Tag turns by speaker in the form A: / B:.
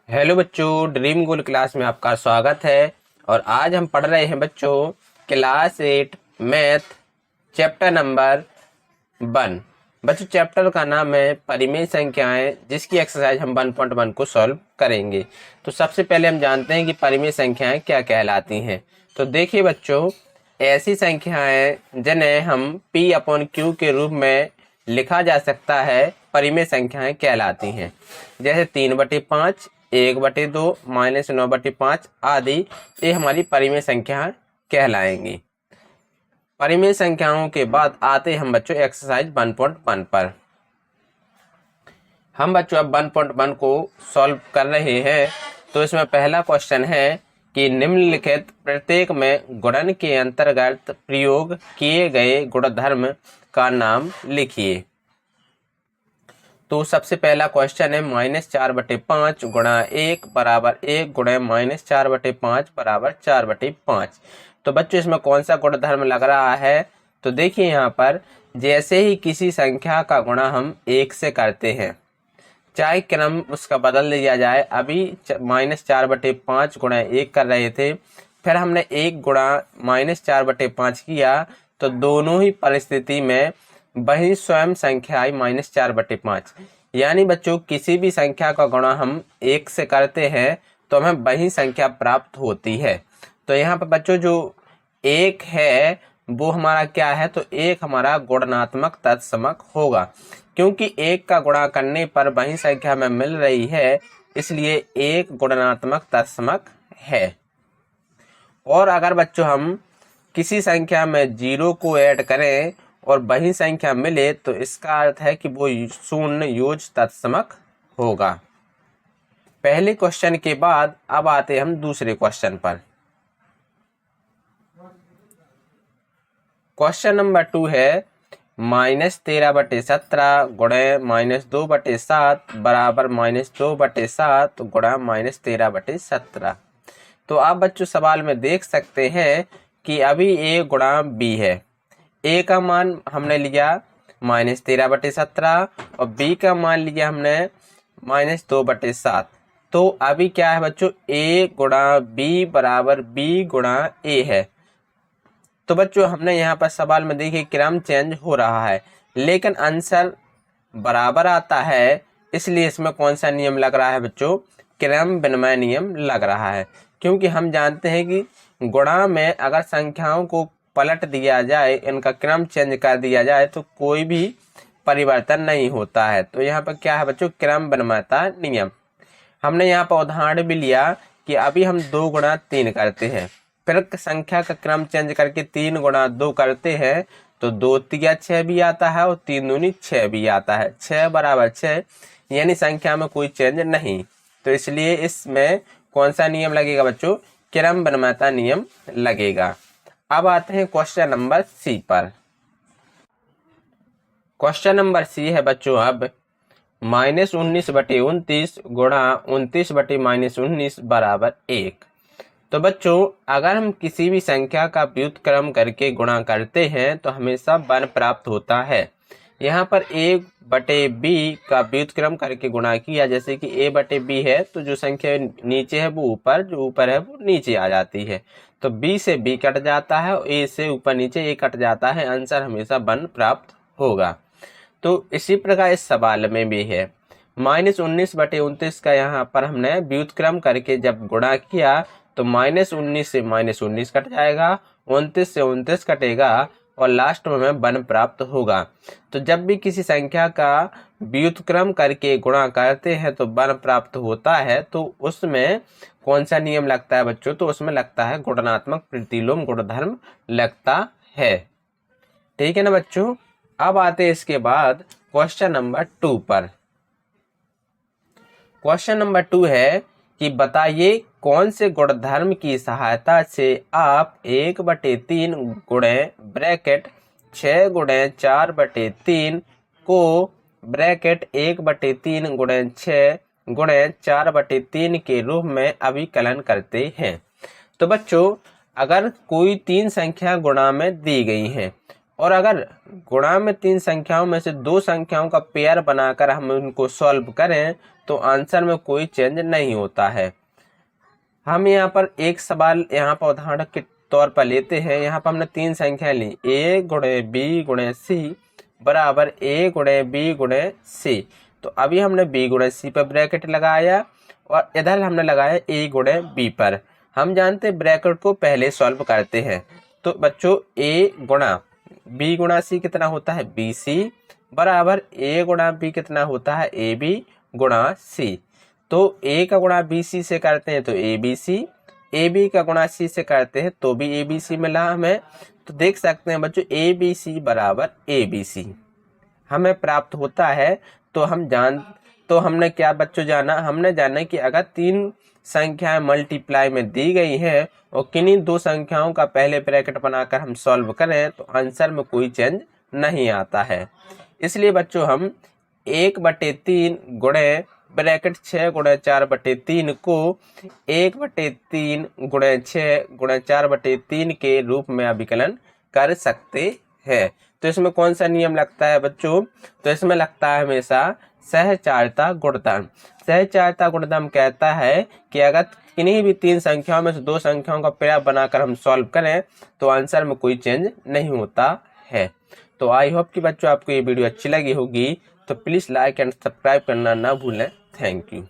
A: Hello बच्चों, dream गोल class में आपका स्वागत है। और आज हम पढ़ रहे हैं बच्चों क्लास 8 मैथ चैप्टर नंबर 1। बच्चों चैप्टर का नाम है परिमेय संख्याएं, जिसकी एक्सरसाइज हम 1.1 को सॉल्व करेंगे। तो सबसे पहले हम जानते हैं कि परिमेय संख्याएं क्या कहलाती हैं। तो देखिए बच्चों, ऐसी संख्याएं जिन्हें हम P/Q के रूप में लिखा जा सकता है परिमेय संख्याएं कहलाती हैं। जैसे 3/5, 1/2, -9/5 आदि, ये हमारी परिमेय संख्या कहलाएंगी। परिमेय संख्याओं के बाद आते हम बच्चों एक्सरसाइज 1.1 पर। हम बच्चों अब 1.1 को सॉल्व कर रहे हैं। तो इसमें पहला क्वेश्चन है कि निम्नलिखित प्रत्येक में गुणन के अंतर्गत प्रयोग किए गए गुणधर्म का नाम लिखिए। तो सबसे पहला क्वेश्चन है -4/5 गुणा 1 बराबर 1 गुणे -4/5 बराबर 4/5। तो बच्चों इसमें कौन सा गुणधर्म लग रहा है? तो देखिए यहाँ पर जैसे ही किसी संख्या का गुणा हम 1 से करते हैं, चाहे क्रम उसका बदल दिया जाए। अभी -4/5 गुणा 1 कर रहे थे, फिर हमने 1 गुणा -4/5 किया, तो दोनों ही परिस्थिति में वही स्वयं संख्या आई -4/5। यानी बच्चों किसी भी संख्या का गुणा हम 1 से करते हैं तो हमें वही संख्या प्राप्त होती है। तो यहाँ पर बच्चों जो 1 है वो हमारा क्या है? तो 1 हमारा गुणनात्मक तत्समक होगा, क्योंकि 1 का गुणा करने पर वही संख्या हमें मिल रही है, इसलिए 1 गुणनात्मक तत्समक है। और अगर बच्चों हम किसी संख्या में 0 को ऐड करें और वही संख्या मिले, तो इसका अर्थ है कि वो शून्य योज तत्समक होगा। पहले क्वेश्चन के बाद अब आते हम दूसरे क्वेश्चन पर। क्वेश्चन नंबर 2 है -13/17 गुणे -2/7 बराबर -2/7 गुणा -13/17। तो आप बच्चों सवाल में देख सकते हैं कि अभी a गुणा b है। a का मान हमने लिया -13/17 और b का मान लिया हमने -2/7। तो अभी क्या है बच्चों? a गुणा b बराबर b गुणा a है। तो बच्चों हमने यहाँ पर सवाल में देखिए क्रम चेंज हो रहा है, लेकिन आंसर बराबर आता है, इसलिए इसमें कौन सा नियम लग रहा है बच्चों? क्रम विनिमय नियम लग रहा है। क्योंकि हम जानते हैं कि गुणा में अगर संख्याओं को पलट दिया जाए, इनका क्रम चेंज कर दिया जाए, तो कोई भी परिवर्तन नहीं होता है। तो यहाँ पर क्या है बच्चों? क्रम विनिमयता नियम। हमने यहाँ पर उदाहरण भी लिया कि अभी हम 2 गुणा 3 करते हैं, फिर संख्या का क्रम चेंज करके 3 गुणा 2 करते हैं, तो 2 तिया 6 भी आता है और 3 दूनी 6 भी आता है। 6 बराबर 6, यानी संख्या में कोई चेंज नहीं। तो इसलिए इसमें कौन सा नियम लगेगा बच्चों? क्रम विनिमयता नियम लगेगा। अब आते हैं क्वेश्चन नंबर सी पर। क्वेश्चन नंबर सी है बच्चों अब -19/29 गुणा 29/-19 बराबर 1। तो बच्चों अगर हम किसी भी संख्या का व्युत्क्रम करके गुणा करते हैं तो हमेशा 1 प्राप्त होता है। यहाँ पर a/b का व्युत्क्रम करके गुणा किया, जैसे कि a/b है तो जो संख्या नीचे है वो ऊपर, जो ऊपर है वो नीचे आ जाती है। तो b से b कट जाता है और a से ऊपर नीचे a कट जाता है, आंसर हमेशा 1 प्राप्त होगा। तो इसी प्रकार इस सवाल में भी है -19/29 का यहाँ पर हमने व्युत्क्रम करके जब गुणा किया तो -19 से -19 कट जाएगा, 29 से 29 कटेगा और लास्ट में हमें 1 प्राप्त होगा। तो जब भी किसी संख्या का व्युत्क्रम करके गुणा करते हैं तो 1 प्राप्त होता है, तो उसमें कौन सा नियम लगता है बच्चों? तो उसमें लगता है गुणात्मक प्रतिलोम गुणधर्म लगता है। ठीक है ना बच्चों? अब आते हैं इसके बाद क्वेश्चन नंबर 2 पर। क्वेश्चन नंबर 2 है कि बताइए कौन से गुणधर्म की सहायता से आप 1/3 गुणे ब्रैकेट 6 गुणे 4/3 को ब्रैकेट 1/3 गुणे 6 गुणे 4/3 के रूप में अभिकलन करते हैं। तो बच्चों अगर कोई 3 संख्या गुणा में दी गई हैं और अगर गुणा में 3 संख्याओं में से 2 संख्याओं का पेयर बनाकर हम उनको सॉल्व करें तो आंसर में कोई चेंज नहीं होता है। हम यहाँ पर एक सवाल यहाँ पर उदाहरण के तौर पर लेते हैं। यहाँ पर हमने 3 संख्याएं ली, a गुणे b गुणे c बराबर a गुणे b गुणे c। तो अभी हमने b गुणे c पर ब्रैकेट लगाया और इधर हमने लगाया a गुणे b पर। हम जानते हैं ब्रैकेट को पहले सॉल्व करते हैं। तो बच्चों a गुणा b गुणा c कितना होता है bc बराबर a गुणा b कितना होता है ab गुणा c। तो a का गुणा bc से करते हैं तो abc, ab का गुणा c से करते हैं तो भी abc मिला हमें। तो देख सकते हैं बच्चों abc बराबर abc हमें प्राप्त होता है। तो हमने क्या बच्चों जाना, हमने जाना कि अगर 3 संख्याएं मल्टीप्लाई में दी गई हैं और किन्हीं 2 संख्याओं का पहले ब्रैकेट बनाकर हम सॉल्व करें तो आंसर में कोई चेंज नहीं आता है। इसलिए बच्चों हम 1/3 गुणे ब्रैकेट 6 गुणे 4/3 को 1/3 गुणे 6 गुणे 4/3 के रूप में अभिकलन कर सकते हैं। तो इसमें कौन सा नियम लगता है बच्चों? तो इसमें लगता है हमेशा सहचारिता गुणधर्म। सहचारिता गुणधर्म कहता है कि अगर किन्हीं भी 3 संख्याओं में से 2 संख्याओं का पेयर बनाकर हम सॉल्व करें तो आंसर में कोई चेंज नहीं होता है। तो आई होप कि बच्चों आपको ये वीडियो अच्छी लगी होगी। तो प्लीज़ लाइक एंड सब्सक्राइब करना ना भूलें। Thank you.